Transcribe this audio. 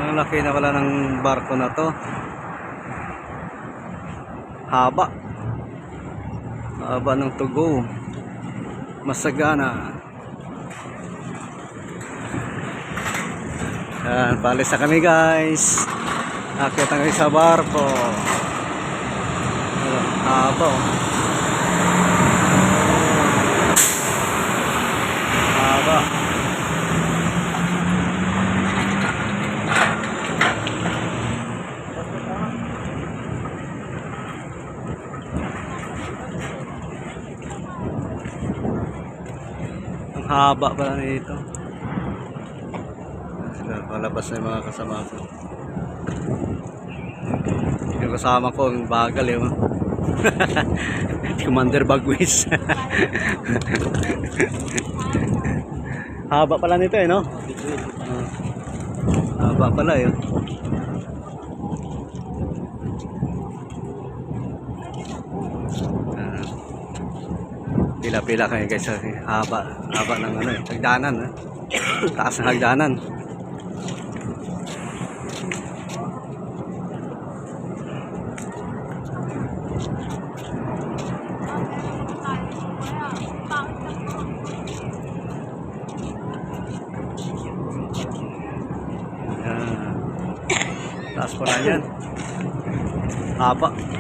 Ang laki na pala ng barko na to. Haba. Haba ng tugo. Masagana. Yan, palis na kami guys. Akit na kami sa barko. Haba. Haba. Ang haba pala nito. Palabas na yung mga kasama ko. Yung kasama ko, yung bagal yun. Commander Bagwis. Haba pala nito eh, no? Haba pala yun. Pila-pila kayo guys. Haba ng ano eh, hagdanan. Taas ng hagdanan. Taas pala yan. Haba.